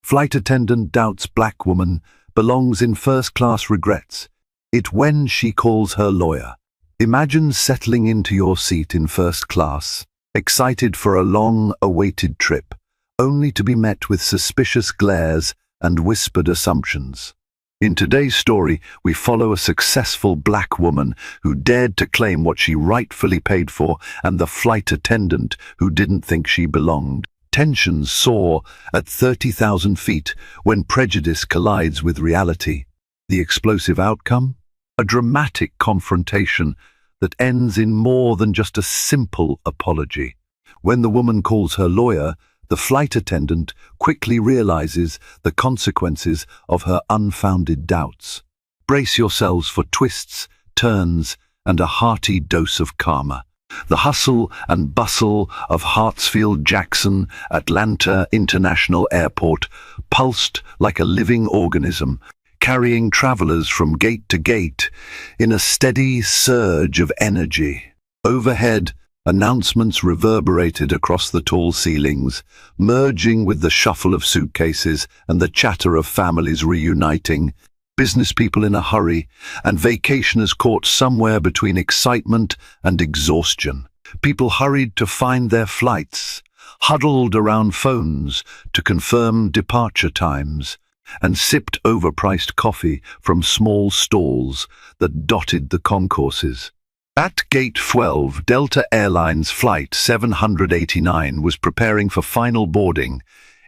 Flight attendant doubts black woman, belongs in first class, regrets it when she calls her lawyer. Imagine settling into your seat in first class, excited for a long-awaited trip, only to be met with suspicious glares and whispered assumptions. In today's story, we follow a successful black woman who dared to claim what she rightfully paid for, and the flight attendant who didn't think she belonged. Tensions soar at 30,000 feet when prejudice collides with reality. The explosive outcome? A dramatic confrontation that ends in more than just a simple apology. When the woman calls her lawyer, the flight attendant quickly realizes the consequences of her unfounded doubts. Brace yourselves for twists, turns, and a hearty dose of karma. The hustle and bustle of Hartsfield-Jackson Atlanta International Airport pulsed like a living organism, carrying travelers from gate to gate in a steady surge of energy. Overhead, announcements reverberated across the tall ceilings, merging with the shuffle of suitcases and the chatter of families reuniting, business people in a hurry, and vacationers caught somewhere between excitement and exhaustion. People hurried to find their flights, huddled around phones to confirm departure times, and sipped overpriced coffee from small stalls that dotted the concourses. At Gate 12, Delta Airlines Flight 789 was preparing for final boarding.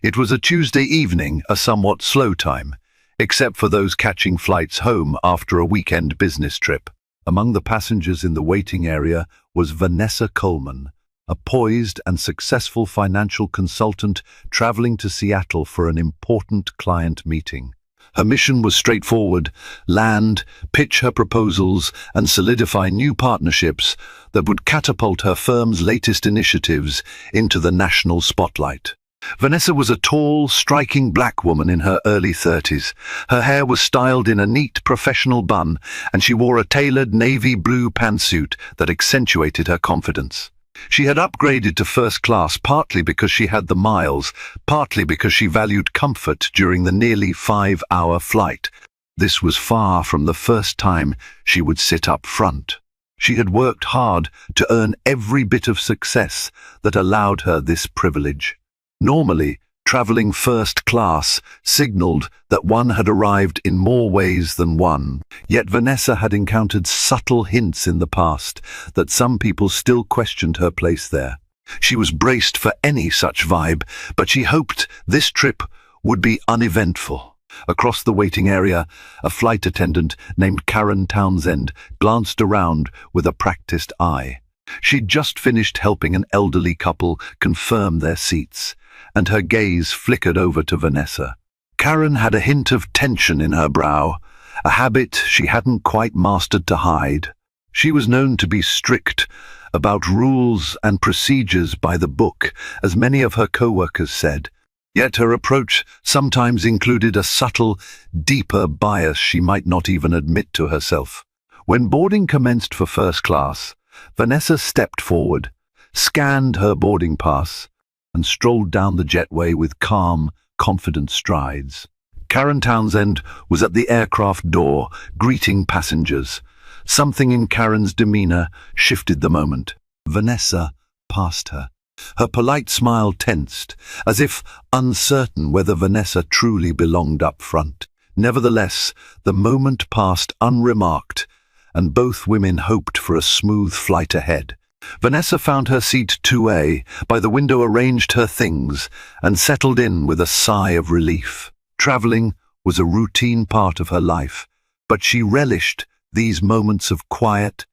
It was a Tuesday evening, a somewhat slow time, except for those catching flights home after a weekend business trip. Among the passengers in the waiting area was Vanessa Coleman, a poised and successful financial consultant traveling to Seattle for an important client meeting. Her mission was straightforward: land, pitch her proposals, and solidify new partnerships that would catapult her firm's latest initiatives into the national spotlight. Vanessa was a tall, striking black woman in her early 30s. Her hair was styled in a neat, professional bun, and she wore a tailored navy blue pantsuit that accentuated her confidence. She had upgraded to first class partly because she had the miles, partly because she valued comfort during the nearly 5-hour flight. This was far from the first time she would sit up front. She had worked hard to earn every bit of success that allowed her this privilege. Normally, traveling first class signaled that one had arrived in more ways than one. Yet Vanessa had encountered subtle hints in the past that some people still questioned her place there. She was braced for any such vibe, but she hoped this trip would be uneventful. Across the waiting area, a flight attendant named Karen Townsend glanced around with a practiced eye. She'd just finished helping an elderly couple confirm their seats, and her gaze flickered over to Vanessa. Karen had a hint of tension in her brow, a habit she hadn't quite mastered to hide. She was known to be strict about rules and procedures by the book, as many of her co-workers said. Yet her approach sometimes included a subtle, deeper bias she might not even admit to herself. When boarding commenced for first class, Vanessa stepped forward, scanned her boarding pass, and strolled down the jetway with calm, confident strides. Karen Townsend was at the aircraft door, greeting passengers. Something in Karen's demeanor shifted the moment. Vanessa passed her. Her polite smile tensed, as if uncertain whether Vanessa truly belonged up front. Nevertheless, the moment passed unremarked, and both women hoped for a smooth flight ahead. Vanessa found her seat 2A, by the window, arranged her things, and settled in with a sigh of relief. Traveling was a routine part of her life, but she relished these moments of quiet,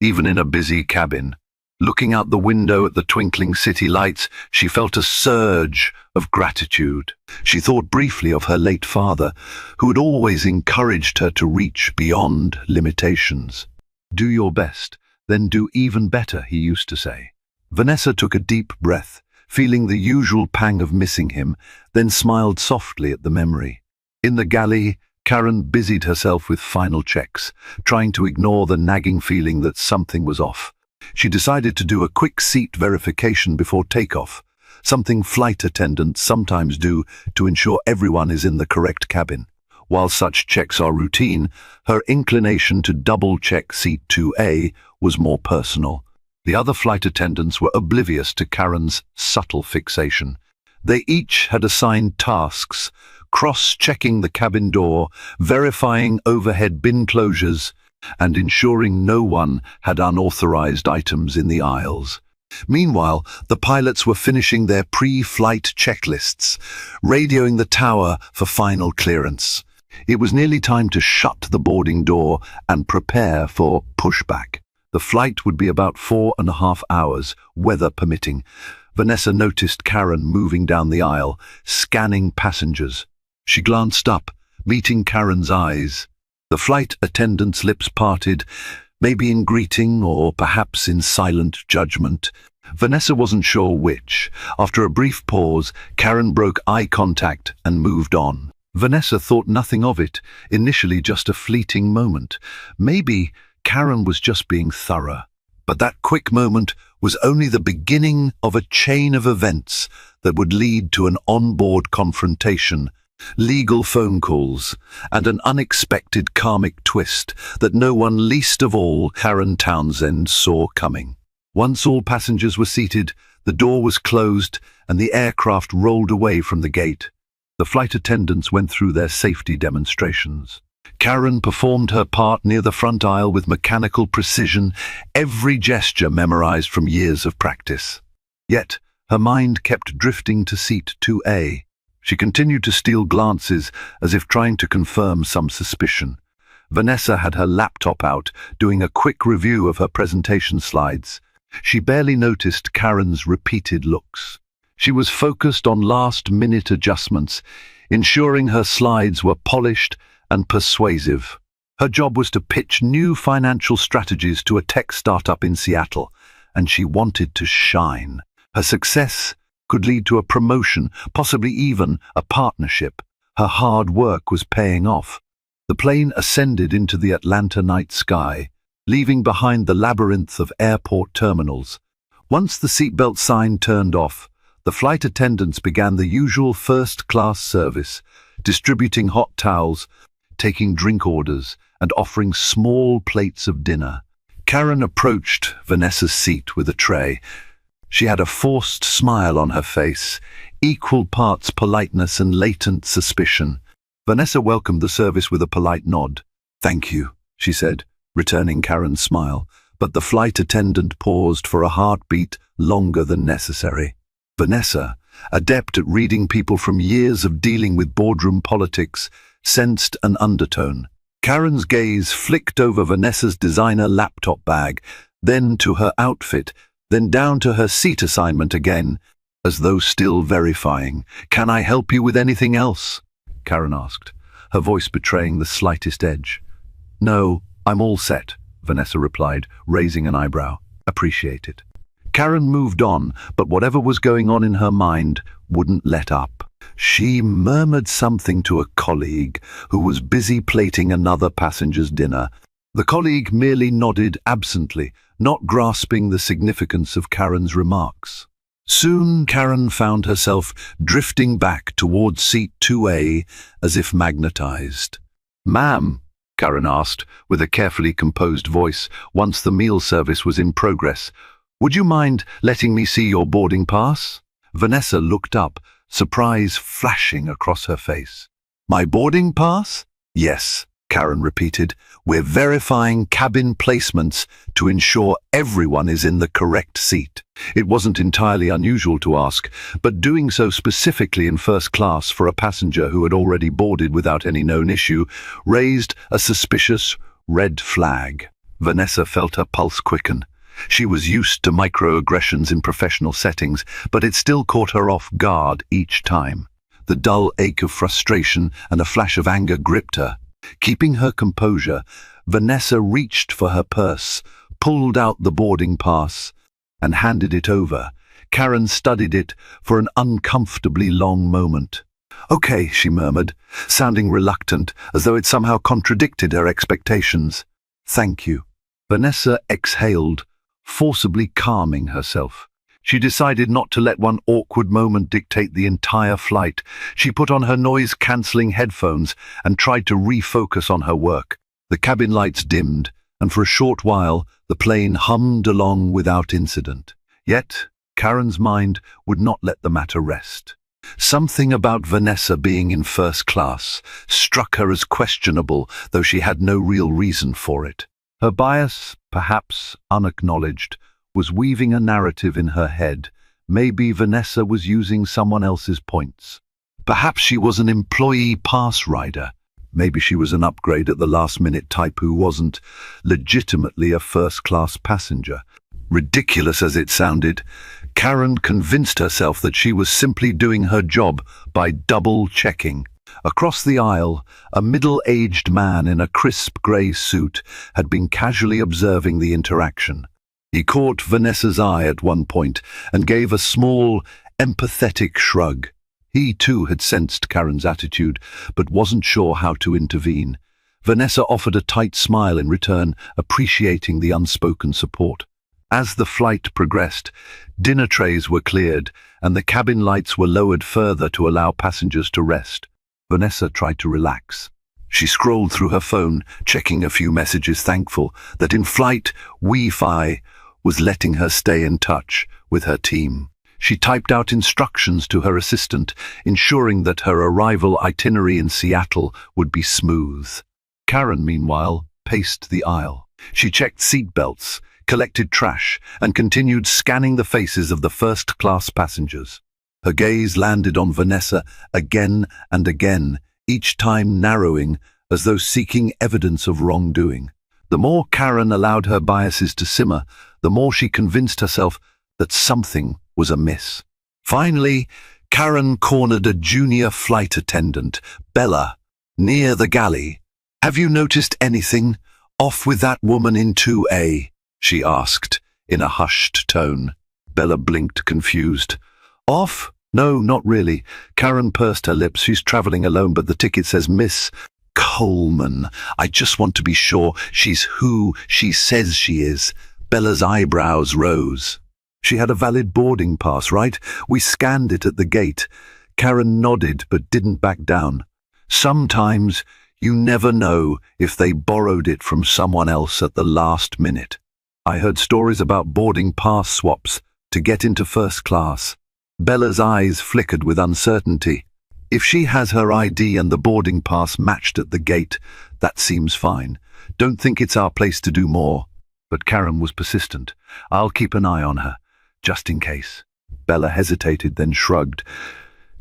even in a busy cabin. Looking out the window at the twinkling city lights, she felt a surge of gratitude. She thought briefly of her late father, who had always encouraged her to reach beyond limitations. "Do your best, then do even better," he used to say. Vanessa took a deep breath, feeling the usual pang of missing him, then smiled softly at the memory. In the galley, Karen busied herself with final checks, trying to ignore the nagging feeling that something was off. She decided to do a quick seat verification before takeoff, something flight attendants sometimes do to ensure everyone is in the correct cabin. While such checks are routine, her inclination to double-check seat 2A was more personal. The other flight attendants were oblivious to Karen's subtle fixation. They each had assigned tasks, cross-checking the cabin door, verifying overhead bin closures, and ensuring no one had unauthorized items in the aisles. Meanwhile, the pilots were finishing their pre-flight checklists, radioing the tower for final clearance. It was nearly time to shut the boarding door and prepare for pushback. The flight would be about 4.5 hours, weather permitting. Vanessa noticed Karen moving down the aisle, scanning passengers. She glanced up, meeting Karen's eyes. The flight attendant's lips parted, maybe in greeting or perhaps in silent judgment. Vanessa wasn't sure which. After a brief pause, Karen broke eye contact and moved on. Vanessa thought nothing of it, initially just a fleeting moment. Maybe Karen was just being thorough. But that quick moment was only the beginning of a chain of events that would lead to an onboard confrontation, legal phone calls, and an unexpected karmic twist that no one, least of all Karen Townsend, saw coming. Once all passengers were seated, the door was closed and the aircraft rolled away from the gate. The flight attendants went through their safety demonstrations. Karen performed her part near the front aisle with mechanical precision, every gesture memorized from years of practice. Yet, her mind kept drifting to seat 2A. She continued to steal glances as if trying to confirm some suspicion. Vanessa had her laptop out, doing a quick review of her presentation slides. She barely noticed Karen's repeated looks. She was focused on last-minute adjustments, ensuring her slides were polished and persuasive. Her job was to pitch new financial strategies to a tech startup in Seattle, and she wanted to shine. Her success could lead to a promotion, possibly even a partnership. Her hard work was paying off. The plane ascended into the Atlanta night sky, leaving behind the labyrinth of airport terminals. Once the seatbelt sign turned off, the flight attendants began the usual first-class service, distributing hot towels, taking drink orders, and offering small plates of dinner. Karen approached Vanessa's seat with a tray. She had a forced smile on her face, equal parts politeness and latent suspicion. Vanessa welcomed the service with a polite nod. "Thank you," she said, returning Karen's smile, but the flight attendant paused for a heartbeat longer than necessary. Vanessa, adept at reading people from years of dealing with boardroom politics, sensed an undertone. Karen's gaze flicked over Vanessa's designer laptop bag, then to her outfit, then down to her seat assignment again, as though still verifying. "Can I help you with anything else?" Karen asked, her voice betraying the slightest edge. "No, I'm all set," Vanessa replied, raising an eyebrow. "Appreciate it." Karen moved on, but whatever was going on in her mind wouldn't let up. She murmured something to a colleague who was busy plating another passenger's dinner. The colleague merely nodded absently, not grasping the significance of Karen's remarks. Soon Karen found herself drifting back towards seat 2A as if magnetized. "Ma'am," Karen asked, with a carefully composed voice, once the meal service was in progress, "would you mind letting me see your boarding pass?" Vanessa looked up, surprise flashing across her face. "My boarding pass?" "Yes," Karen repeated. "We're verifying cabin placements to ensure everyone is in the correct seat." It wasn't entirely unusual to ask, but doing so specifically in first class for a passenger who had already boarded without any known issue raised a suspicious red flag. Vanessa felt her pulse quicken. She was used to microaggressions in professional settings, but it still caught her off guard each time. The dull ache of frustration and a flash of anger gripped her. Keeping her composure, Vanessa reached for her purse, pulled out the boarding pass, and handed it over. Karen studied it for an uncomfortably long moment. "Okay," she murmured, sounding reluctant, as though it somehow contradicted her expectations. "Thank you." Vanessa exhaled, forcibly calming herself. She decided not to let one awkward moment dictate the entire flight. She put on her noise-cancelling headphones and tried to refocus on her work. The cabin lights dimmed, and for a short while the plane hummed along without incident. Yet Karen's mind would not let the matter rest. Something about Vanessa being in first class struck her as questionable, though she had no real reason for it. Her bias, perhaps unacknowledged, was weaving a narrative in her head. Maybe Vanessa was using someone else's points. Perhaps she was an employee pass rider. Maybe she was an upgrade at the last-minute type who wasn't legitimately a first-class passenger. Ridiculous as it sounded, Karen convinced herself that she was simply doing her job by double-checking. Across the aisle, a middle-aged man in a crisp grey suit had been casually observing the interaction. He caught Vanessa's eye at one point and gave a small, empathetic shrug. He too had sensed Karen's attitude, but wasn't sure how to intervene. Vanessa offered a tight smile in return, appreciating the unspoken support. As the flight progressed, dinner trays were cleared and the cabin lights were lowered further to allow passengers to rest. Vanessa tried to relax. She scrolled through her phone, checking a few messages, thankful that in-flight Wi-Fi was letting her stay in touch with her team. She typed out instructions to her assistant, ensuring that her arrival itinerary in Seattle would be smooth. Karen, meanwhile, paced the aisle. She checked seat belts, collected trash, and continued scanning the faces of the first-class passengers. Her gaze landed on Vanessa again and again, each time narrowing as though seeking evidence of wrongdoing. The more Karen allowed her biases to simmer, the more she convinced herself that something was amiss. Finally, Karen cornered a junior flight attendant, Bella, near the galley. "Have you noticed anything off with that woman in 2A?" she asked, in a hushed tone. Bella blinked, confused. "Off? No, not really." Karen pursed her lips. "She's traveling alone, but the ticket says Miss Coleman. I just want to be sure she's who she says she is." Bella's eyebrows rose. "She had a valid boarding pass, right? We scanned it at the gate." Karen nodded but didn't back down. "Sometimes you never know if they borrowed it from someone else at the last minute. I heard stories about boarding pass swaps to get into first class." Bella's eyes flickered with uncertainty. "If she has her ID and the boarding pass matched at the gate, that seems fine. Don't think it's our place to do more." But Karen was persistent. "I'll keep an eye on her, just in case." Bella hesitated, then shrugged.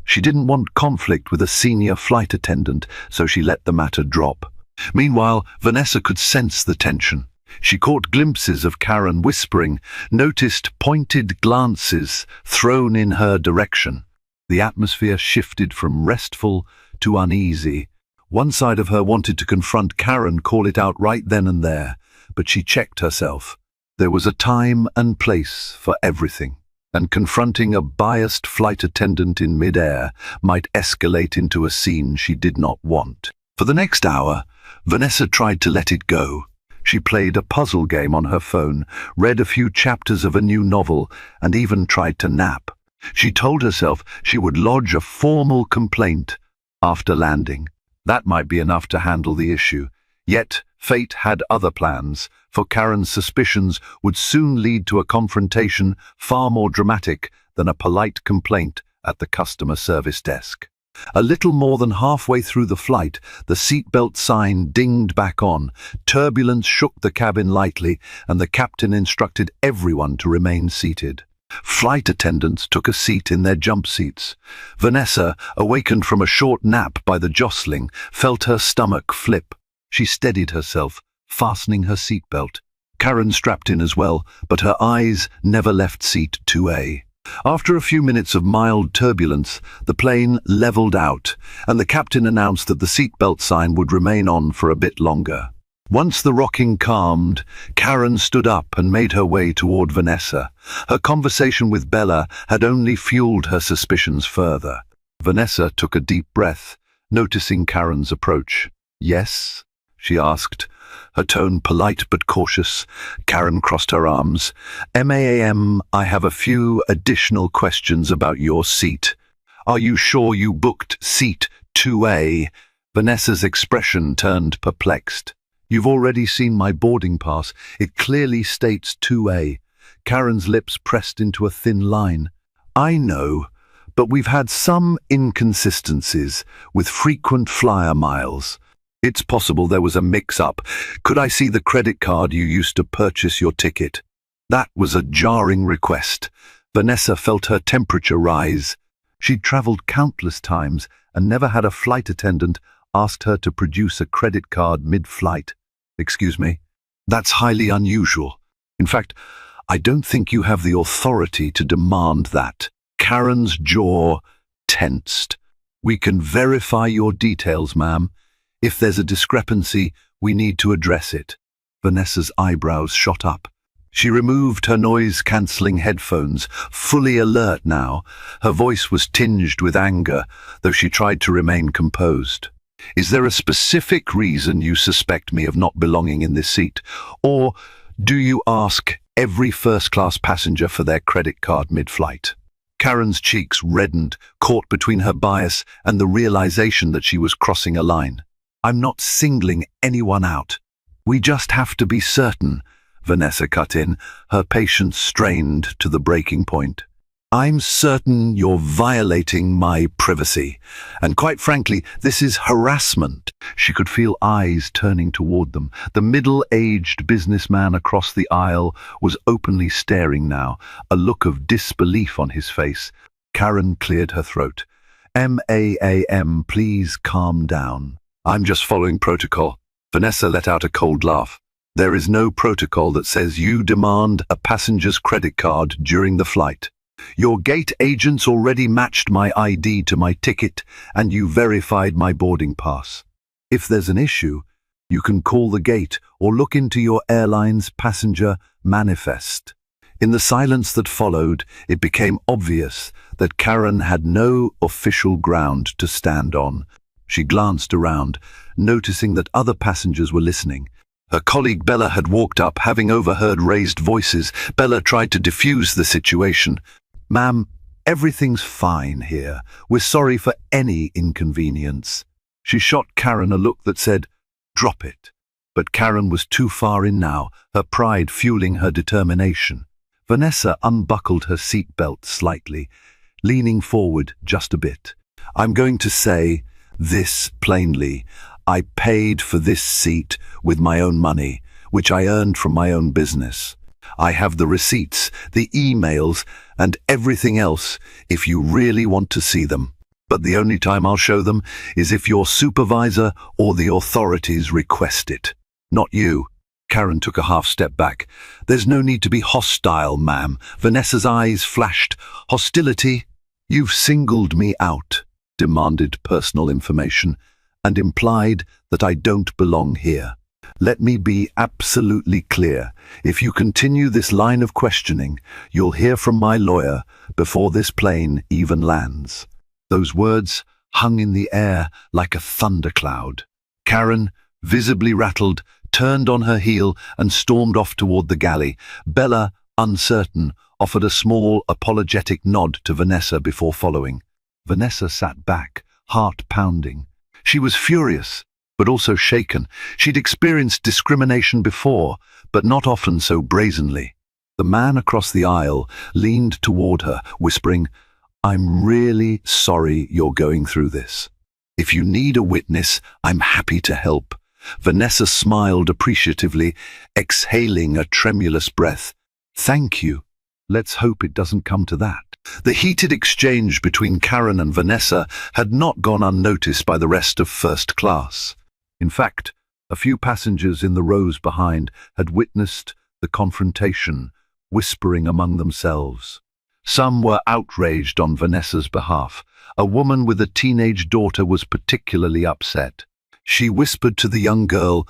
She didn't want conflict with a senior flight attendant, so she let the matter drop. Meanwhile, Vanessa could sense the tension. She caught glimpses of Karen whispering, noticed pointed glances thrown in her direction. The atmosphere shifted from restful to uneasy. One side of her wanted to confront Karen, call it out right then and there, but she checked herself. There was a time and place for everything, and confronting a biased flight attendant in mid-air might escalate into a scene she did not want. For the next hour, Vanessa tried to let it go. She played a puzzle game on her phone, read a few chapters of a new novel, and even tried to nap. She told herself she would lodge a formal complaint after landing. That might be enough to handle the issue. Yet, fate had other plans, for Karen's suspicions would soon lead to a confrontation far more dramatic than a polite complaint at the customer service desk. A little more than halfway through the flight, the seatbelt sign dinged back on. Turbulence shook the cabin lightly, and the captain instructed everyone to remain seated. Flight attendants took a seat in their jump seats. Vanessa, awakened from a short nap by the jostling, felt her stomach flip. She steadied herself, fastening her seatbelt. Karen strapped in as well, but her eyes never left seat 2A. After a few minutes of mild turbulence, the plane leveled out, and the captain announced that the seatbelt sign would remain on for a bit longer. Once the rocking calmed, Karen stood up and made her way toward Vanessa. Her conversation with Bella had only fueled her suspicions further. Vanessa took a deep breath, noticing Karen's approach. "Yes?" she asked, her tone polite but cautious. Karen crossed her arms. "Ma'am, I have a few additional questions about your seat. Are you sure you booked seat 2A? Vanessa's expression turned perplexed. "You've already seen my boarding pass. It clearly states 2A. Karen's lips pressed into a thin line. "I know, but we've had some inconsistencies with frequent flyer miles. It's possible there was a mix-up. Could I see the credit card you used to purchase your ticket?" That was a jarring request. Vanessa felt her temperature rise. She'd traveled countless times and never had a flight attendant asked her to produce a credit card mid-flight. "Excuse me? That's highly unusual. In fact, I don't think you have the authority to demand that." Karen's jaw tensed. "We can verify your details, ma'am. If there's a discrepancy, we need to address it." Vanessa's eyebrows shot up. She removed her noise-cancelling headphones, fully alert now. Her voice was tinged with anger, though she tried to remain composed. "Is there a specific reason you suspect me of not belonging in this seat? Or do you ask every first-class passenger for their credit card mid-flight?" Karen's cheeks reddened, caught between her bias and the realization that she was crossing a line. "I'm not singling anyone out. We just have to be certain," Vanessa cut in, her patience strained to the breaking point. "I'm certain you're violating my privacy. And quite frankly, this is harassment." She could feel eyes turning toward them. The middle-aged businessman across the aisle was openly staring now, a look of disbelief on his face. Karen cleared her throat. "Ma'am, please calm down. I'm just following protocol." Vanessa let out a cold laugh. "There is no protocol that says you demand a passenger's credit card during the flight. Your gate agents already matched my ID to my ticket, and you verified my boarding pass. If there's an issue, you can call the gate or look into your airline's passenger manifest." In the silence that followed, it became obvious that Karen had no official ground to stand on. She glanced around, noticing that other passengers were listening. Her colleague Bella had walked up, having overheard raised voices. Bella tried to defuse the situation. "Ma'am, everything's fine here. We're sorry for any inconvenience." She shot Karen a look that said, "Drop it." But Karen was too far in now, her pride fueling her determination. Vanessa unbuckled her seatbelt slightly, leaning forward just a bit. "I'm going to say this plainly. I paid for this seat with my own money, which I earned from my own business. I have the receipts, the emails, and everything else if you really want to see them. But the only time I'll show them is if your supervisor or the authorities request it. Not you." Karen took a half step back. "There's no need to be hostile, ma'am." Vanessa's eyes flashed. "Hostility? You've singled me out, demanded personal information, and implied that I don't belong here. Let me be absolutely clear. If you continue this line of questioning, you'll hear from my lawyer before this plane even lands." Those words hung in the air like a thundercloud. Karen, visibly rattled, turned on her heel and stormed off toward the galley. Bella, uncertain, offered a small, apologetic nod to Vanessa before following. Vanessa sat back, heart pounding. She was furious, but also shaken. She'd experienced discrimination before, but not often so brazenly. The man across the aisle leaned toward her, whispering, "I'm really sorry you're going through this. If you need a witness, I'm happy to help." Vanessa smiled appreciatively, exhaling a tremulous breath. "Thank you. Let's hope it doesn't come to that." The heated exchange between Karen and Vanessa had not gone unnoticed by the rest of first class. In fact, a few passengers in the rows behind had witnessed the confrontation, whispering among themselves. Some were outraged on Vanessa's behalf. A woman with a teenage daughter was particularly upset. She whispered to the young girl,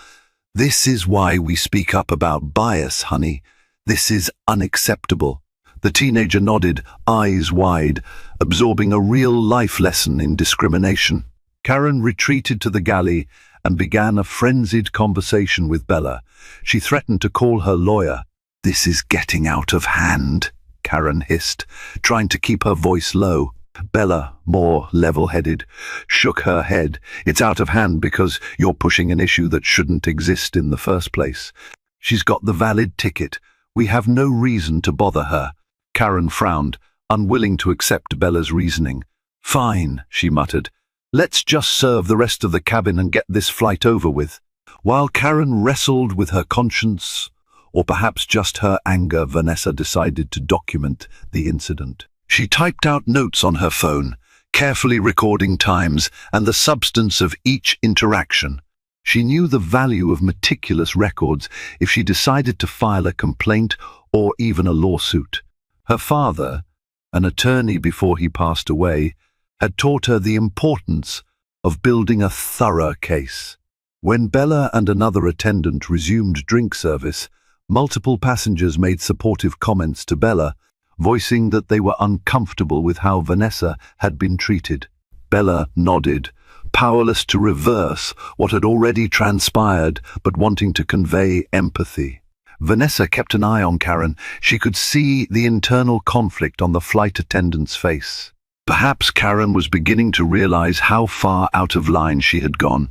"This is why we speak up about bias, honey. This is unacceptable." The teenager nodded, eyes wide, absorbing a real-life lesson in discrimination. Karen retreated to the galley and began a frenzied conversation with Bella. She threatened to call her lawyer. "This is getting out of hand," Karen hissed, trying to keep her voice low. Bella, more level-headed, shook her head. "It's out of hand because you're pushing an issue that shouldn't exist in the first place. She's got the valid ticket. We have no reason to bother her." Karen frowned, unwilling to accept Bella's reasoning. "Fine," she muttered. "Let's just serve the rest of the cabin and get this flight over with." While Karen wrestled with her conscience, or perhaps just her anger, Vanessa decided to document the incident. She typed out notes on her phone, carefully recording times and the substance of each interaction. She knew the value of meticulous records if she decided to file a complaint or even a lawsuit. Her father, an attorney before he passed away, had taught her the importance of building a thorough case. When Bella and another attendant resumed drink service, multiple passengers made supportive comments to Bella, voicing that they were uncomfortable with how Vanessa had been treated. Bella nodded, powerless to reverse what had already transpired, but wanting to convey empathy. Vanessa kept an eye on Karen. She could see the internal conflict on the flight attendant's face. Perhaps Karen was beginning to realize how far out of line she had gone,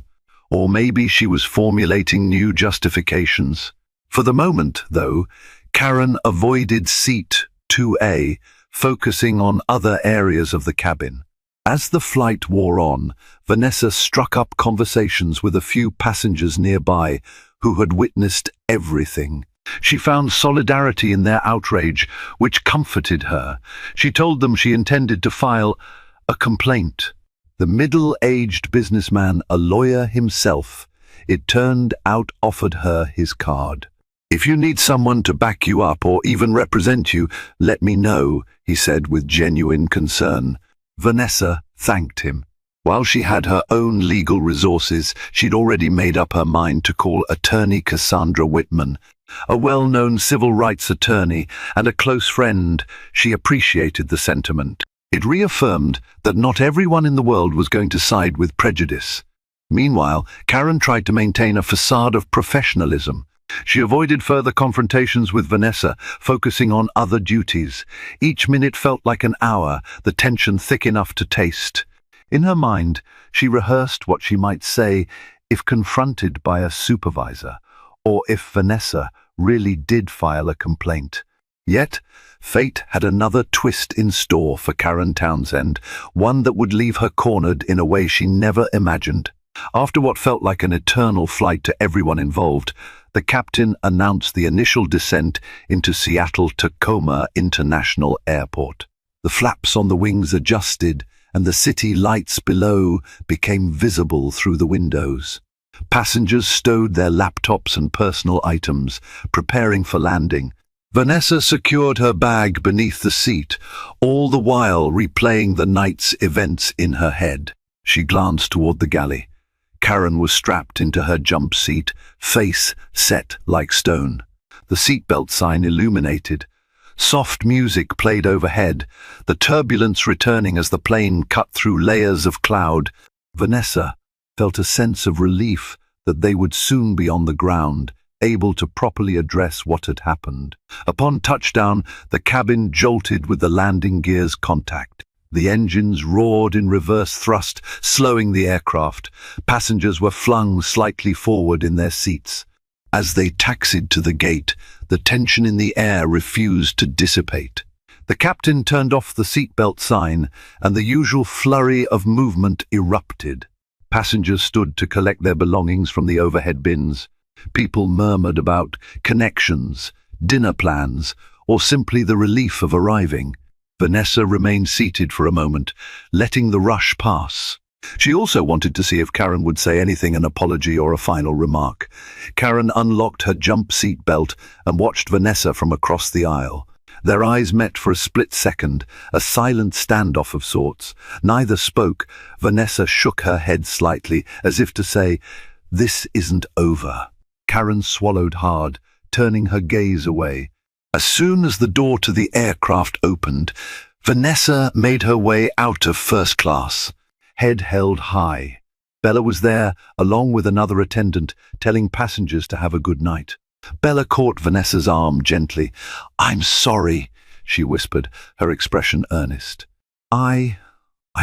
or maybe she was formulating new justifications. For the moment, though, Karen avoided seat 2A, focusing on other areas of the cabin. As the flight wore on, Vanessa struck up conversations with a few passengers nearby who had witnessed everything. She found solidarity in their outrage, which comforted her. She told them she intended to file a complaint. The middle-aged businessman, a lawyer himself, it turned out, offered her his card. "If you need someone to back you up or even represent you, let me know," he said with genuine concern. Vanessa thanked him. While she had her own legal resources, she'd already made up her mind to call attorney Cassandra Whitman. A well-known civil rights attorney and a close friend, she appreciated the sentiment. It reaffirmed that not everyone in the world was going to side with prejudice. Meanwhile, Karen tried to maintain a facade of professionalism. She avoided further confrontations with Vanessa, focusing on other duties. Each minute felt like an hour, the tension thick enough to taste. In her mind, she rehearsed what she might say if confronted by a supervisor, or if Vanessa really did file a complaint. Yet, fate had another twist in store for Karen Townsend, one that would leave her cornered in a way she never imagined. After what felt like an eternal flight to everyone involved, the captain announced the initial descent into Seattle-Tacoma International Airport. The flaps on the wings adjusted, and the city lights below became visible through the windows. Passengers stowed their laptops and personal items, preparing for landing. Vanessa secured her bag beneath the seat, all the while replaying the night's events in her head. She glanced toward the galley. Karen was strapped into her jump seat, face set like stone. The seatbelt sign illuminated. Soft music played overhead, the turbulence returning as the plane cut through layers of cloud. Vanessa felt a sense of relief that they would soon be on the ground, able to properly address what had happened. Upon touchdown, the cabin jolted with the landing gear's contact. The engines roared in reverse thrust, slowing the aircraft. Passengers were flung slightly forward in their seats. As they taxied to the gate, the tension in the air refused to dissipate. The captain turned off the seatbelt sign, and the usual flurry of movement erupted. Passengers stood to collect their belongings from the overhead bins. People murmured about connections, dinner plans, or simply the relief of arriving. Vanessa remained seated for a moment, letting the rush pass. She also wanted to see if Karen would say anything, an apology or a final remark. Karen unlocked her jump seat belt and watched Vanessa from across the aisle. Their eyes met for a split second, a silent standoff of sorts. Neither spoke. Vanessa shook her head slightly, as if to say, "This isn't over." Karen swallowed hard, turning her gaze away. As soon as the door to the aircraft opened, Vanessa made her way out of first class, head held high. Bella was there, along with another attendant, telling passengers to have a good night. Bella caught Vanessa's arm gently. "I'm sorry," she whispered, her expression earnest. I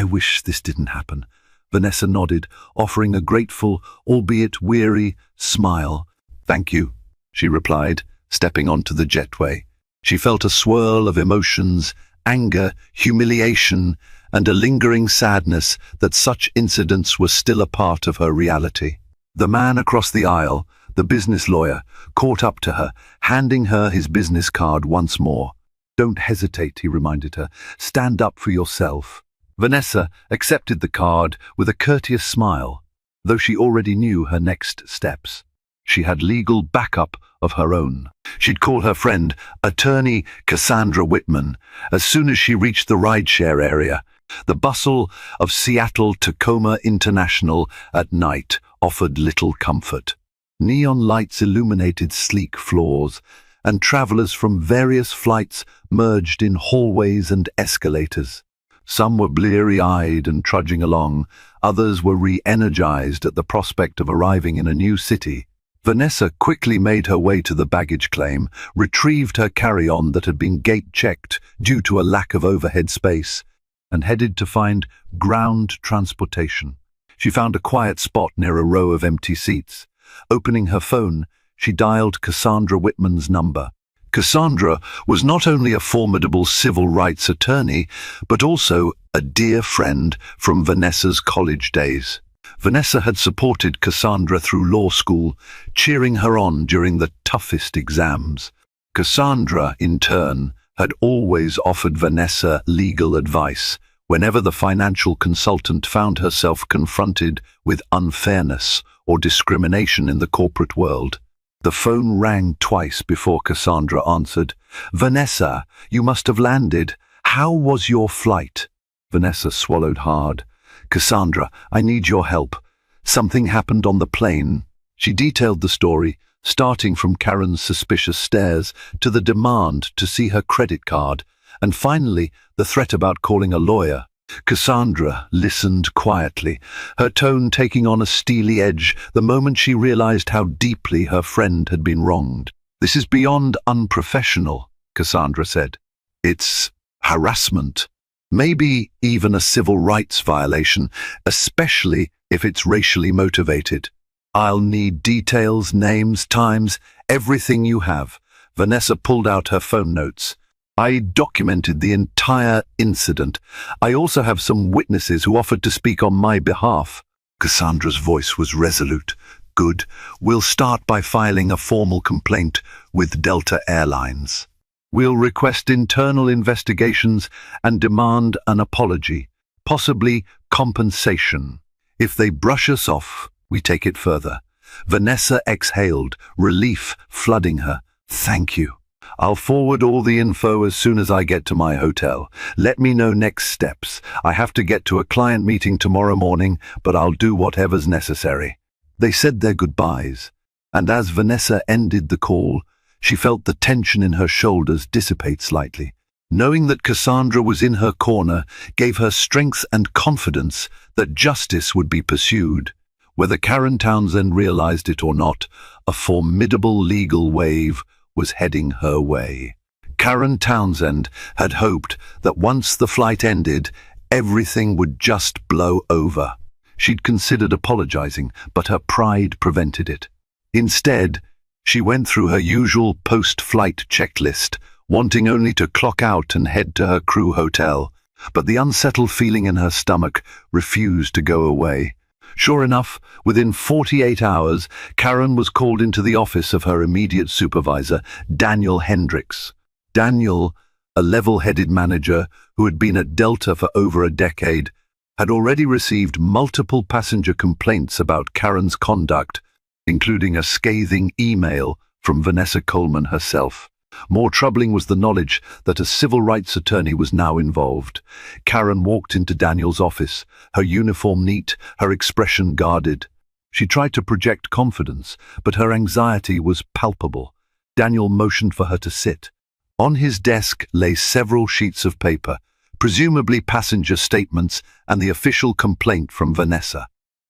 wish this didn't happen." Vanessa nodded, offering a grateful, albeit weary, smile. "Thank you," she replied, stepping onto the jetway. She felt a swirl of emotions, anger, humiliation, and a lingering sadness that such incidents were still a part of her reality. The man across the aisle, the business lawyer, caught up to her, handing her his business card once more. "Don't hesitate," he reminded her. "Stand up for yourself." Vanessa accepted the card with a courteous smile, though she already knew her next steps. She had legal backup of her own. She'd call her friend, attorney Cassandra Whitman, as soon as she reached the rideshare area. The bustle of Seattle-Tacoma International at night offered little comfort. Neon lights illuminated sleek floors, and travelers from various flights merged in hallways and escalators. Some were bleary-eyed and trudging along, others were re-energized at the prospect of arriving in a new city. Vanessa quickly made her way to the baggage claim, retrieved her carry-on that had been gate-checked due to a lack of overhead space, and headed to find ground transportation. She found a quiet spot near a row of empty seats. Opening her phone, she dialed Cassandra Whitman's number. Cassandra was not only a formidable civil rights attorney, but also a dear friend from Vanessa's college days. Vanessa had supported Cassandra through law school, cheering her on during the toughest exams. Cassandra, in turn, had always offered Vanessa legal advice whenever the financial consultant found herself confronted with unfairness or discrimination in the corporate world. The phone rang twice before Cassandra answered. "Vanessa, you must have landed. How was your flight?" Vanessa swallowed hard. "Cassandra, I need your help. Something happened on the plane." She detailed the story, starting from Karen's suspicious stares to the demand to see her credit card, and finally the threat about calling a lawyer. Cassandra listened quietly, her tone taking on a steely edge the moment she realized how deeply her friend had been wronged. "This is beyond unprofessional," Cassandra said. "It's harassment. Maybe even a civil rights violation, especially if it's racially motivated. I'll need details, names, times, everything you have." Vanessa pulled out her phone notes. "I documented the entire incident. I also have some witnesses who offered to speak on my behalf." Cassandra's voice was resolute. "Good. We'll start by filing a formal complaint with Delta Airlines. We'll request internal investigations and demand an apology, possibly compensation. If they brush us off, we take it further." Vanessa exhaled, relief flooding her. "Thank you. I'll forward all the info as soon as I get to my hotel. Let me know next steps. I have to get to a client meeting tomorrow morning, but I'll do whatever's necessary." They said their goodbyes, and as Vanessa ended the call, she felt the tension in her shoulders dissipate slightly. Knowing that Cassandra was in her corner gave her strength and confidence that justice would be pursued. Whether Karen Townsend realized it or not, a formidable legal wave was heading her way. Karen Townsend had hoped that once the flight ended, everything would just blow over. She'd considered apologizing, but her pride prevented it. Instead, she went through her usual post-flight checklist, wanting only to clock out and head to her crew hotel. But the unsettled feeling in her stomach refused to go away. Sure enough, within 48 hours, Karen was called into the office of her immediate supervisor, Daniel Hendricks. Daniel, a level-headed manager who had been at Delta for over a decade, had already received multiple passenger complaints about Karen's conduct, including a scathing email from Vanessa Coleman herself. More troubling was the knowledge that a civil rights attorney was now involved. Karen walked into Daniel's office, her uniform neat, her expression guarded. She tried to project confidence, but her anxiety was palpable. Daniel motioned for her to sit. On his desk lay several sheets of paper, presumably passenger statements and the official complaint from Vanessa.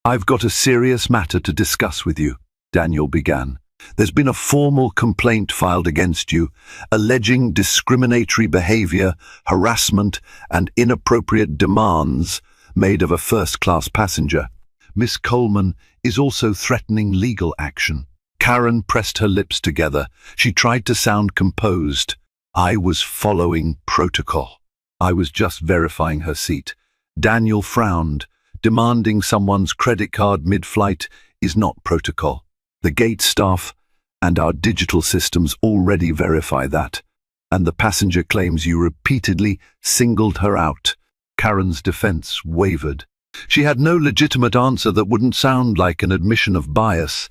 "I've got a serious matter to discuss with you," Daniel began. "There's been a formal complaint filed against you, alleging discriminatory behavior, harassment, and inappropriate demands made of a first-class passenger. Miss Coleman is also threatening legal action." Karen pressed her lips together. She tried to sound composed. "I was following protocol. I was just verifying her seat." Daniel frowned. Demanding someone's credit card mid-flight is not protocol. The gate staff and our digital systems already verify that. And the passenger claims you repeatedly singled her out. Karen's defense wavered. She had no legitimate answer that wouldn't sound like an admission of bias.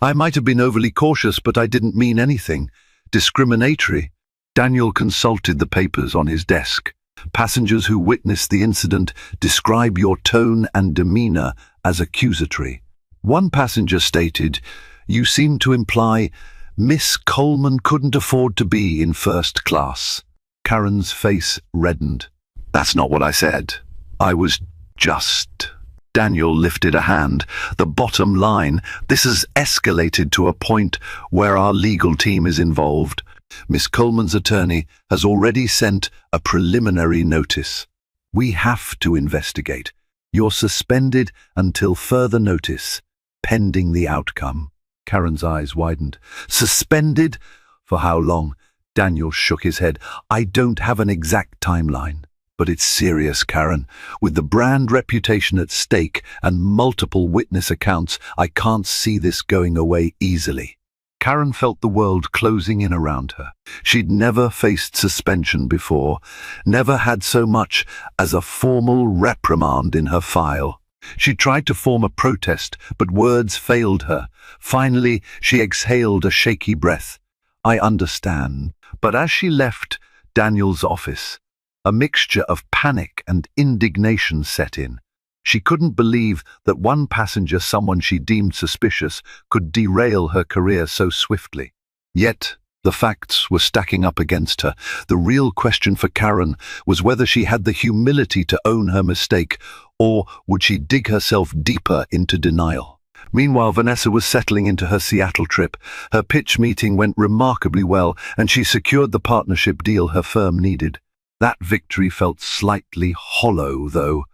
"I might have been overly cautious, but I didn't mean anything discriminatory." Daniel consulted the papers on his desk. "Passengers who witnessed the incident describe your tone and demeanor as accusatory. One passenger stated, 'You seem to imply Miss Coleman couldn't afford to be in first class.'" Karen's face reddened. "That's not what I said. I was just..." Daniel lifted a hand. "The bottom line, this has escalated to a point where our legal team is involved. Miss Coleman's attorney has already sent a preliminary notice. We have to investigate. You're suspended until further notice, pending the outcome." Karen's eyes widened. "Suspended? For how long?" Daniel shook his head. "I don't have an exact timeline. But it's serious, Karen. With the brand reputation at stake and multiple witness accounts, I can't see this going away easily." Karen felt the world closing in around her. She'd never faced suspension before, never had so much as a formal reprimand in her file. She tried to form a protest, but words failed her. Finally, she exhaled a shaky breath. "I understand." But as she left Daniel's office, a mixture of panic and indignation set in. She couldn't believe that one passenger, someone she deemed suspicious, could derail her career so swiftly. Yet, the facts were stacking up against her. The real question for Karen was whether she had the humility to own her mistake, or would she dig herself deeper into denial. Meanwhile, Vanessa was settling into her Seattle trip. Her pitch meeting went remarkably well, and she secured the partnership deal her firm needed. That victory felt slightly hollow, though,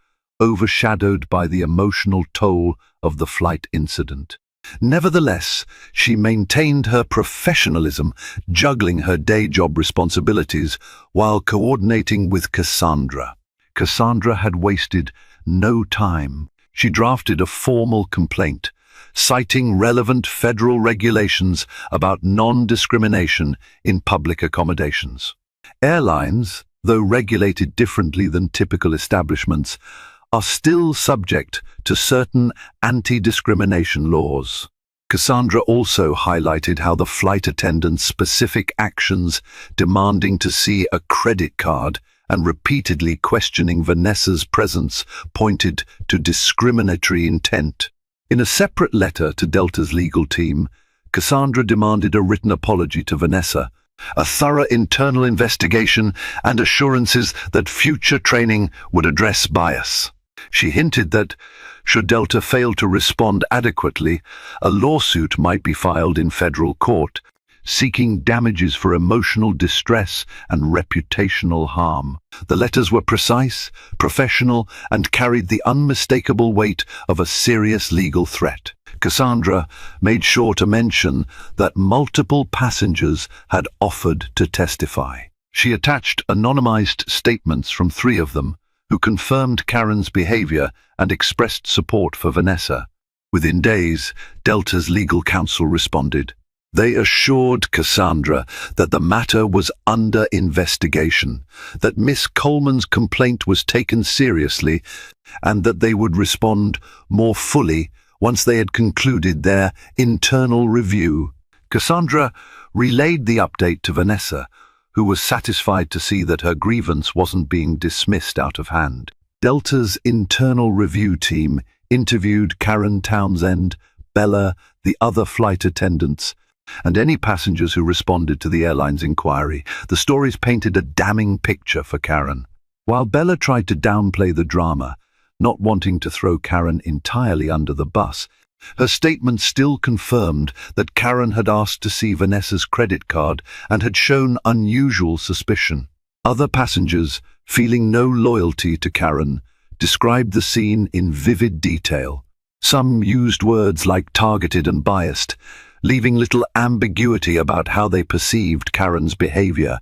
overshadowed by the emotional toll of the flight incident. Nevertheless, she maintained her professionalism, juggling her day job responsibilities while coordinating with Cassandra. Cassandra had wasted no time. She drafted a formal complaint, citing relevant federal regulations about non-discrimination in public accommodations. Airlines, though regulated differently than typical establishments, are still subject to certain anti-discrimination laws. Cassandra also highlighted how the flight attendant's specific actions, demanding to see a credit card and repeatedly questioning Vanessa's presence, pointed to discriminatory intent. In a separate letter to Delta's legal team, Cassandra demanded a written apology to Vanessa, a thorough internal investigation, and assurances that future training would address bias. She hinted that, should Delta fail to respond adequately, a lawsuit might be filed in federal court, seeking damages for emotional distress and reputational harm. The letters were precise, professional, and carried the unmistakable weight of a serious legal threat. Cassandra made sure to mention that multiple passengers had offered to testify. She attached anonymized statements from 3 of them, who confirmed Karen's behavior and expressed support for Vanessa. Within days, Delta's legal counsel responded. They assured Cassandra that the matter was under investigation, that Miss Coleman's complaint was taken seriously, and that they would respond more fully once they had concluded their internal review. Cassandra relayed the update to Vanessa, who was satisfied to see that her grievance wasn't being dismissed out of hand. Delta's internal review team interviewed Karen Townsend, Bella, the other flight attendants, and any passengers who responded to the airline's inquiry. The stories painted a damning picture for Karen. While Bella tried to downplay the drama, not wanting to throw Karen entirely under the bus. Her statement still confirmed that Karen had asked to see Vanessa's credit card and had shown unusual suspicion. Other passengers, feeling no loyalty to Karen, described the scene in vivid detail. Some used words like targeted and biased, leaving little ambiguity about how they perceived Karen's behavior.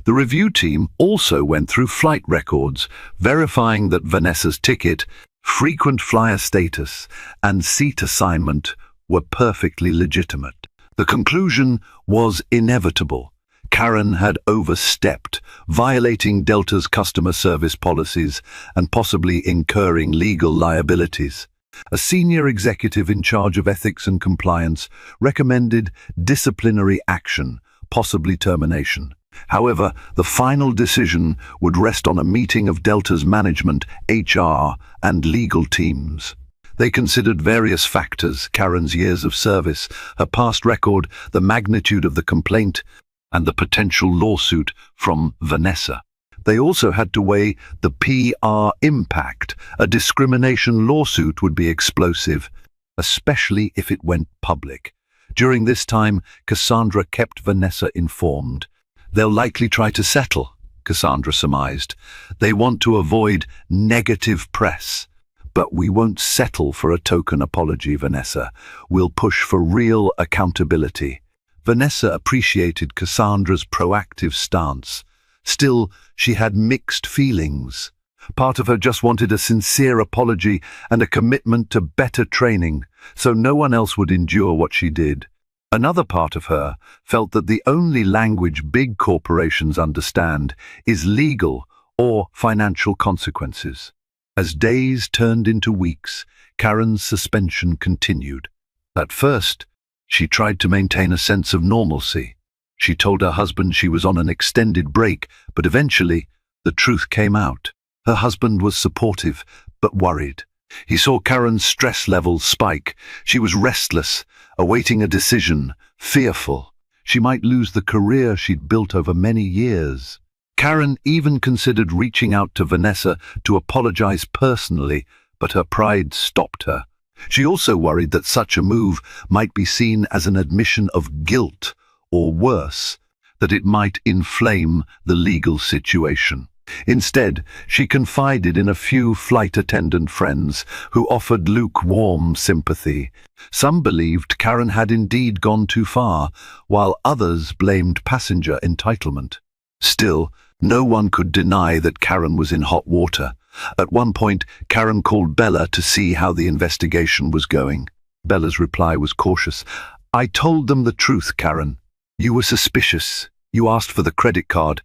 The review team also went through flight records, verifying that Vanessa's ticket, frequent flyer status, and seat assignment were perfectly legitimate. The conclusion was inevitable. Karen had overstepped, violating Delta's customer service policies and possibly incurring legal liabilities. A senior executive in charge of ethics and compliance recommended disciplinary action, possibly termination. However, the final decision would rest on a meeting of Delta's management, HR, and legal teams. They considered various factors: Karen's years of service, her past record, the magnitude of the complaint, and the potential lawsuit from Vanessa. They also had to weigh the PR impact. A discrimination lawsuit would be explosive, especially if it went public. During this time, Cassandra kept Vanessa informed. They'll likely try to settle, Cassandra surmised. They want to avoid negative press. But we won't settle for a token apology, Vanessa. We'll push for real accountability. Vanessa appreciated Cassandra's proactive stance. Still, she had mixed feelings. Part of her just wanted a sincere apology and a commitment to better training, so no one else would endure what she did. Another part of her felt that the only language big corporations understand is legal or financial consequences. As days turned into weeks, Karen's suspension continued. At first, she tried to maintain a sense of normalcy. She told her husband she was on an extended break, but eventually, the truth came out. Her husband was supportive, but worried. He saw Karen's stress levels spike. She was restless, awaiting a decision, fearful. She might lose the career she'd built over many years. Karen even considered reaching out to Vanessa to apologize personally, but her pride stopped her. She also worried that such a move might be seen as an admission of guilt, or worse, that it might inflame the legal situation. Instead, she confided in a few flight attendant friends who offered lukewarm sympathy. Some believed Karen had indeed gone too far, while others blamed passenger entitlement. Still, no one could deny that Karen was in hot water. At one point, Karen called Bella to see how the investigation was going. Bella's reply was cautious. "I told them the truth, Karen. You were suspicious. You asked for the credit card.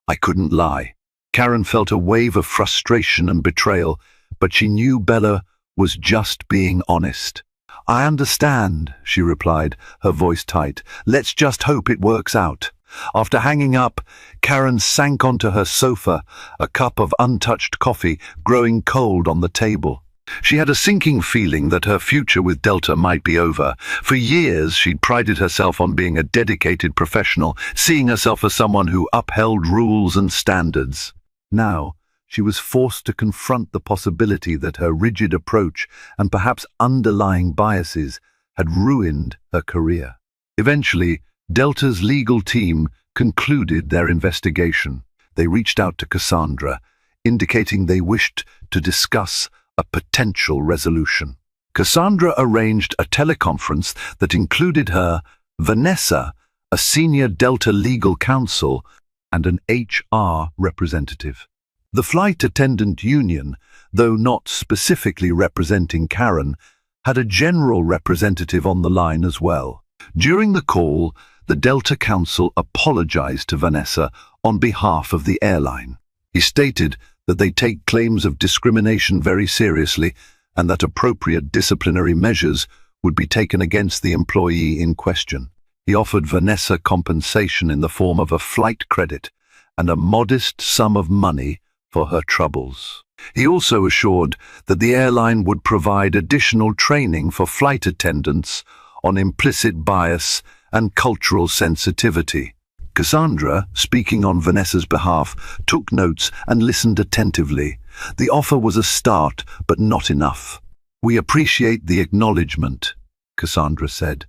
I couldn't lie." Karen felt a wave of frustration and betrayal, but she knew Bella was just being honest. "I understand," she replied, her voice tight. "Let's just hope it works out." After hanging up, Karen sank onto her sofa, a cup of untouched coffee growing cold on the table. She had a sinking feeling that her future with Delta might be over. For years, she'd prided herself on being a dedicated professional, seeing herself as someone who upheld rules and standards. Now, she was forced to confront the possibility that her rigid approach and perhaps underlying biases had ruined her career. Eventually, Delta's legal team concluded their investigation. They reached out to Cassandra, indicating they wished to discuss a potential resolution. Cassandra arranged a teleconference that included her, Vanessa, a senior Delta legal counsel, and an HR representative. The flight attendant union, though not specifically representing Karen, had a general representative on the line as well. During the call, the Delta counsel apologized to Vanessa on behalf of the airline. He stated that they take claims of discrimination very seriously and that appropriate disciplinary measures would be taken against the employee in question. He offered Vanessa compensation in the form of a flight credit and a modest sum of money for her troubles. He also assured that the airline would provide additional training for flight attendants on implicit bias and cultural sensitivity. Cassandra, speaking on Vanessa's behalf, took notes and listened attentively. The offer was a start, but not enough. "We appreciate the acknowledgement," Cassandra said,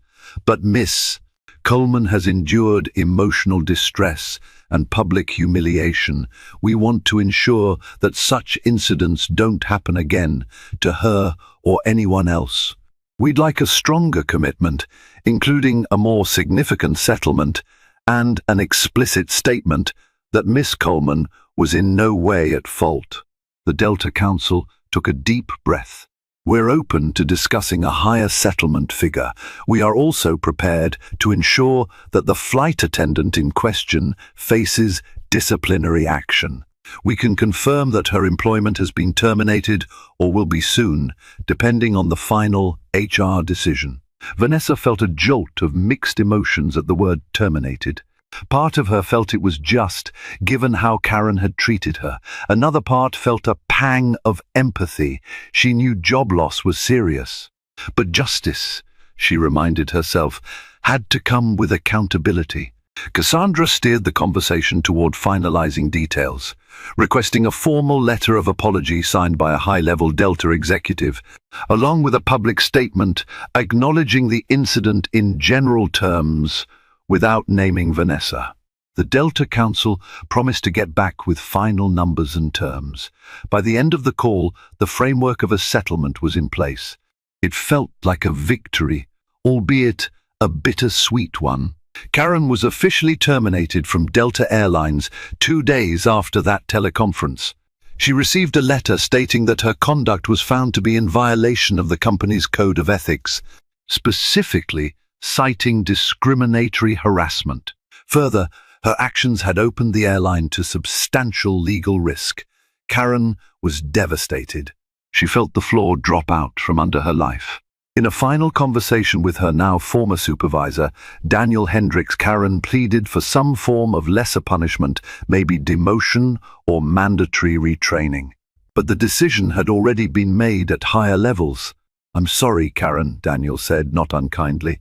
"but Miss Coleman has endured emotional distress and public humiliation. We want to ensure that such incidents don't happen again to her or anyone else. We'd like a stronger commitment, including a more significant settlement and an explicit statement that Miss Coleman was in no way at fault." The Delta Council took a deep breath. "We're open to discussing a higher settlement figure. We are also prepared to ensure that the flight attendant in question faces disciplinary action. We can confirm that her employment has been terminated or will be soon, depending on the final HR decision." Vanessa felt a jolt of mixed emotions at the word terminated. Part of her felt it was just, given how Karen had treated her. Another part felt a pang of empathy. She knew job loss was serious. But justice, she reminded herself, had to come with accountability. Cassandra steered the conversation toward finalizing details, requesting a formal letter of apology signed by a high-level Delta executive, along with a public statement acknowledging the incident in general terms, without naming Vanessa. The Delta Council promised to get back with final numbers and terms. By the end of the call, the framework of a settlement was in place. It felt like a victory, albeit a bittersweet one. Karen was officially terminated from Delta Airlines 2 days after that teleconference. She received a letter stating that her conduct was found to be in violation of the company's code of ethics, specifically citing discriminatory harassment. Further, her actions had opened the airline to substantial legal risk. Karen was devastated. She felt the floor drop out from under her life. In a final conversation with her now former supervisor, Daniel Hendricks, Karen pleaded for some form of lesser punishment, maybe demotion or mandatory retraining. But the decision had already been made at higher levels. "I'm sorry, Karen," Daniel said, not unkindly.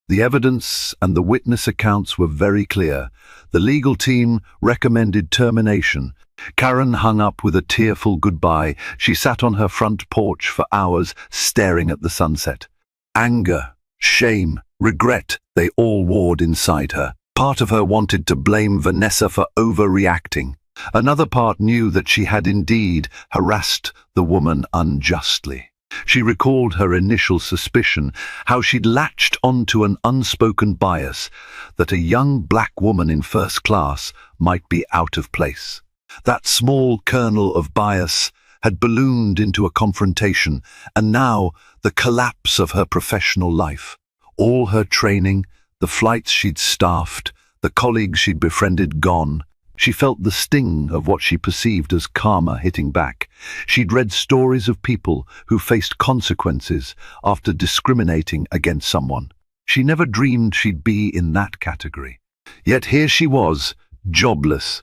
The evidence and the witness accounts were very clear. The legal team recommended termination. Karen hung up with a tearful goodbye. She sat on her front porch for hours, staring at the sunset. Anger, shame, regret, they all warred inside her. Part of her wanted to blame Vanessa for overreacting. Another part knew that she had indeed harassed the woman unjustly. She recalled her initial suspicion, how she'd latched onto an unspoken bias that a young black woman in first class might be out of place. That small kernel of bias had ballooned into a confrontation, and now the collapse of her professional life. All her training, the flights she'd staffed, the colleagues she'd befriended gone. She felt the sting of what she perceived as karma hitting back. She'd read stories of people who faced consequences after discriminating against someone. She never dreamed she'd be in that category. Yet here she was, jobless,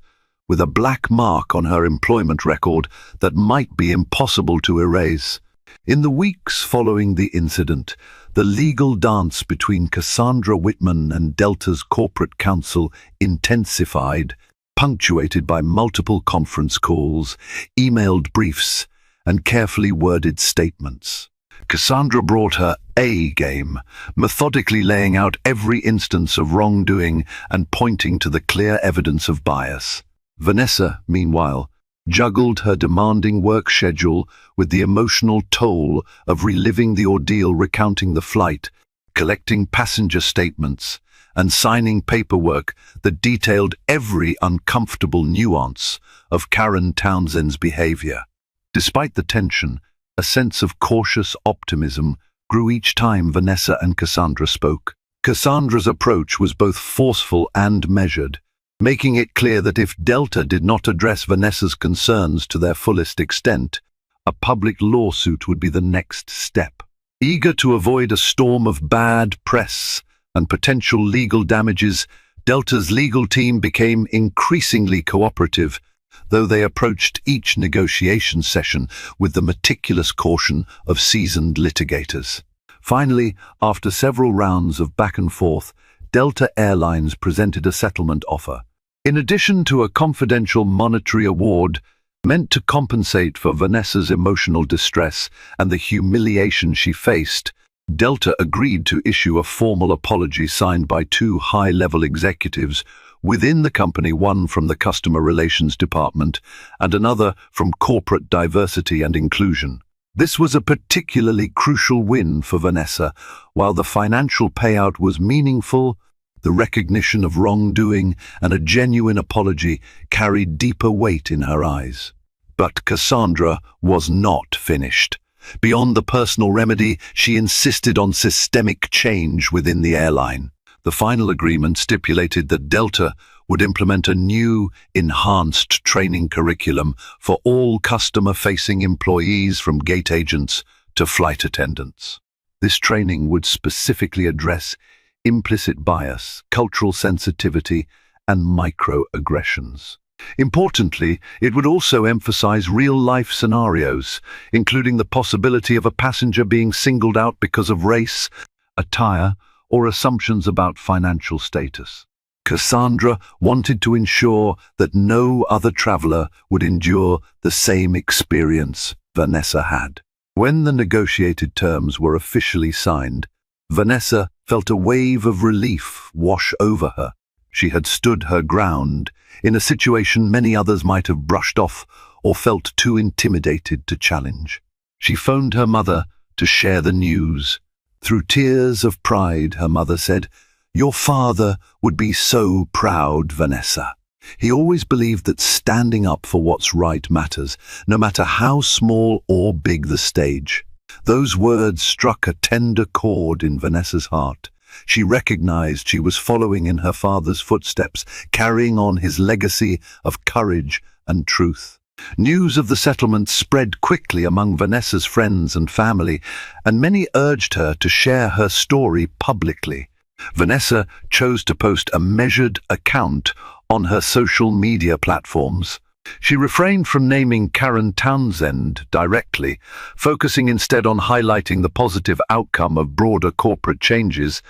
with a black mark on her employment record that might be impossible to erase. In the weeks following the incident, the legal dance between Cassandra Whitman and Delta's corporate counsel intensified, punctuated by multiple conference calls, emailed briefs, and carefully worded statements. Cassandra brought her A game, methodically laying out every instance of wrongdoing and pointing to the clear evidence of bias. Vanessa, meanwhile, juggled her demanding work schedule with the emotional toll of reliving the ordeal, recounting the flight, collecting passenger statements, and signing paperwork that detailed every uncomfortable nuance of Karen Townsend's behavior. Despite the tension, a sense of cautious optimism grew each time Vanessa and Cassandra spoke. Cassandra's approach was both forceful and measured, making it clear that if Delta did not address Vanessa's concerns to their fullest extent, a public lawsuit would be the next step. Eager to avoid a storm of bad press and potential legal damages, Delta's legal team became increasingly cooperative, though they approached each negotiation session with the meticulous caution of seasoned litigators. Finally, after several rounds of back and forth, Delta Airlines presented a settlement offer. In addition to a confidential monetary award, Meant to compensate for Vanessa's emotional distress and the humiliation she faced, Delta agreed to issue a formal apology signed by two high-level executives within the company, one from the Customer Relations Department and another from Corporate Diversity and Inclusion. This was a particularly crucial win for Vanessa. While the financial payout was meaningful, the recognition of wrongdoing and a genuine apology carried deeper weight in her eyes. But Cassandra was not finished. Beyond the personal remedy, she insisted on systemic change within the airline. The final agreement stipulated that Delta would implement a new, enhanced training curriculum for all customer-facing employees, from gate agents to flight attendants. This training would specifically address implicit bias, cultural sensitivity, and microaggressions. Importantly, it would also emphasize real-life scenarios, including the possibility of a passenger being singled out because of race, attire, or assumptions about financial status. Cassandra wanted to ensure that no other traveler would endure the same experience Vanessa had. When the negotiated terms were officially signed, Vanessa felt a wave of relief wash over her. She had stood her ground in a situation many others might have brushed off or felt too intimidated to challenge. She phoned her mother to share the news. Through tears of pride, her mother said, "Your father would be so proud, Vanessa. He always believed that standing up for what's right matters, no matter how small or big the stage." Those words struck a tender chord in Vanessa's heart. She recognized she was following in her father's footsteps, carrying on his legacy of courage and truth. News of the settlement spread quickly among Vanessa's friends and family, and many urged her to share her story publicly. Vanessa chose to post a measured account on her social media platforms. She refrained from naming Karen Townsend directly, focusing instead on highlighting the positive outcome of broader corporate changes,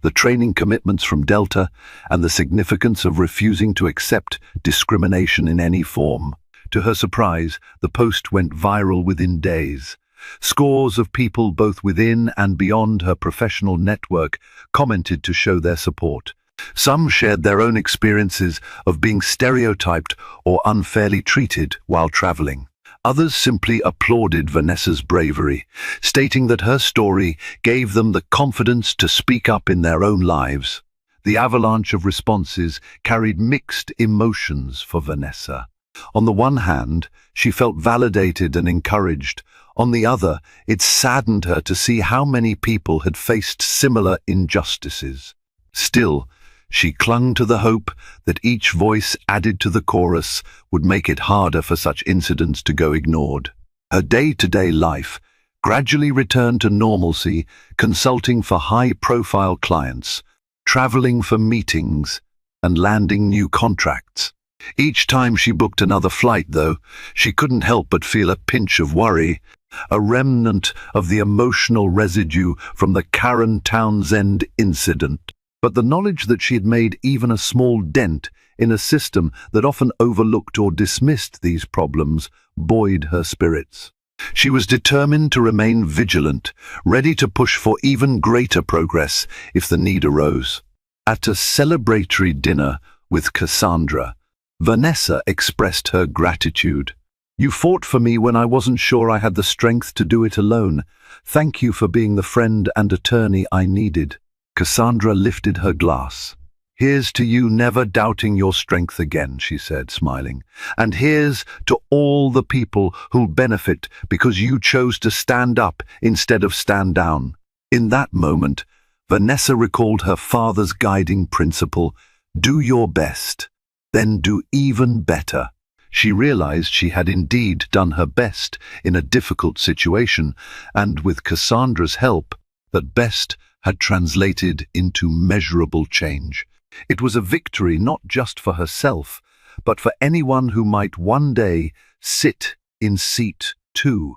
the training commitments from Delta, and the significance of refusing to accept discrimination in any form. To her surprise, the post went viral within days. Scores of people both within and beyond her professional network commented to show their support. Some shared their own experiences of being stereotyped or unfairly treated while traveling. Others simply applauded Vanessa's bravery, stating that her story gave them the confidence to speak up in their own lives. The avalanche of responses carried mixed emotions for Vanessa. On the one hand, she felt validated and encouraged. On the other, it saddened her to see how many people had faced similar injustices. Still, she clung to the hope that each voice added to the chorus would make it harder for such incidents to go ignored. Her day-to-day life gradually returned to normalcy, consulting for high-profile clients, traveling for meetings, and landing new contracts. Each time she booked another flight, though, she couldn't help but feel a pinch of worry, a remnant of the emotional residue from the Karen Townsend incident. But the knowledge that she had made even a small dent in a system that often overlooked or dismissed these problems buoyed her spirits. She was determined to remain vigilant, ready to push for even greater progress if the need arose. At a celebratory dinner with Cassandra, Vanessa expressed her gratitude. "You fought for me when I wasn't sure I had the strength to do it alone. Thank you for being the friend and attorney I needed." Cassandra lifted her glass. "Here's to you never doubting your strength again," she said, smiling. "And here's to all the people who'll benefit because you chose to stand up instead of stand down." In that moment, Vanessa recalled her father's guiding principle: do your best, then do even better. She realized she had indeed done her best in a difficult situation, and with Cassandra's help, that best had translated into measurable change. It was a victory not just for herself, but for anyone who might one day sit in seat 2,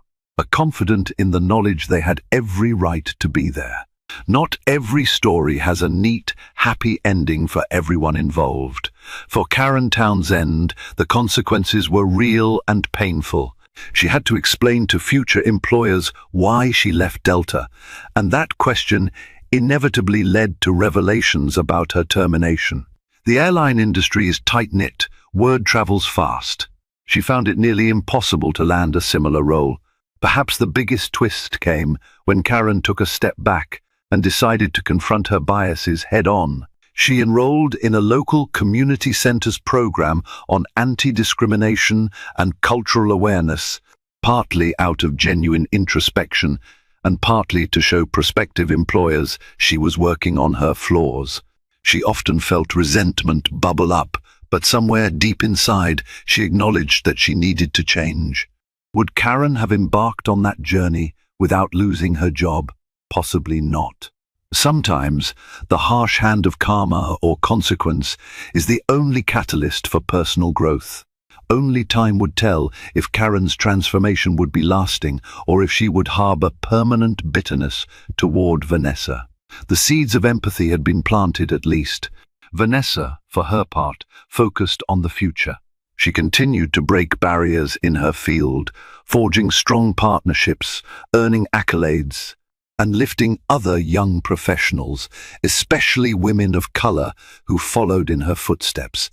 confident in the knowledge they had every right to be there. Not every story has a neat, happy ending for everyone involved. For Karen Townsend, the consequences were real and painful. She had to explain to future employers why she left Delta, and that question inevitably led to revelations about her termination. The airline industry is tight-knit, word travels fast. She found it nearly impossible to land a similar role. Perhaps the biggest twist came when Karen took a step back and decided to confront her biases head-on. She enrolled in a local community center's program on anti-discrimination and cultural awareness, partly out of genuine introspection and partly to show prospective employers she was working on her flaws. She often felt resentment bubble up, but somewhere deep inside, she acknowledged that she needed to change. Would Karen have embarked on that journey without losing her job? Possibly not. Sometimes, the harsh hand of karma or consequence is the only catalyst for personal growth. Only time would tell if Karen's transformation would be lasting or if she would harbor permanent bitterness toward Vanessa. The seeds of empathy had been planted at least. Vanessa, for her part, focused on the future. She continued to break barriers in her field, forging strong partnerships, earning accolades, and lifting other young professionals, especially women of color who followed in her footsteps.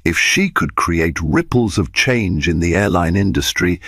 If she could create ripples of change in the airline industry,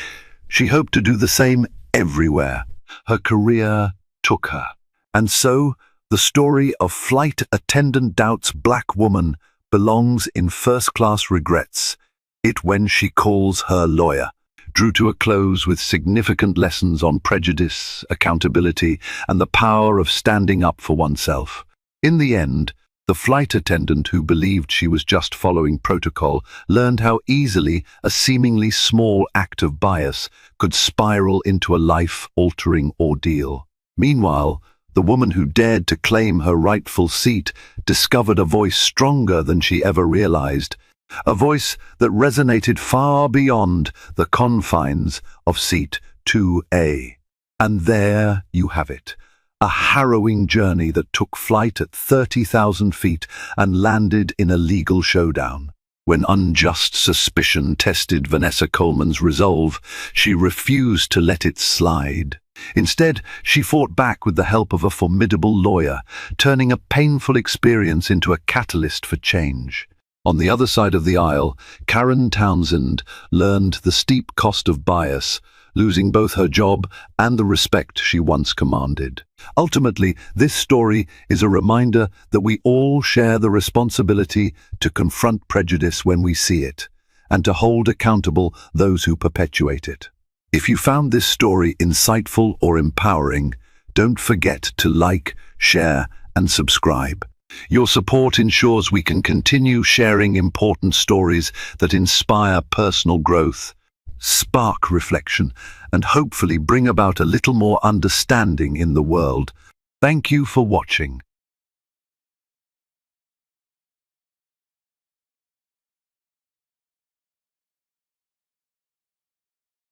she hoped to do the same everywhere. Her career took her. And so, the story of flight attendant doubts black woman belongs in First-Class Regrets, It When She Calls Her Lawyer, drew to a close with significant lessons on prejudice, accountability, and the power of standing up for oneself. In the end, the flight attendant who believed she was just following protocol learned how easily a seemingly small act of bias could spiral into a life-altering ordeal. Meanwhile, the woman who dared to claim her rightful seat discovered a voice stronger than she ever realized, a voice that resonated far beyond the confines of Seat 2A. And there you have it. A harrowing journey that took flight at 30,000 feet and landed in a legal showdown. When unjust suspicion tested Vanessa Coleman's resolve, she refused to let it slide. Instead, she fought back with the help of a formidable lawyer, turning a painful experience into a catalyst for change. On the other side of the aisle, Karen Townsend learned the steep cost of bias, losing both her job and the respect she once commanded. Ultimately, this story is a reminder that we all share the responsibility to confront prejudice when we see it, and to hold accountable those who perpetuate it. If you found this story insightful or empowering, don't forget to like, share, and subscribe. Your support ensures we can continue sharing important stories that inspire personal growth, spark reflection, and hopefully bring about a little more understanding in the world. Thank you for watching.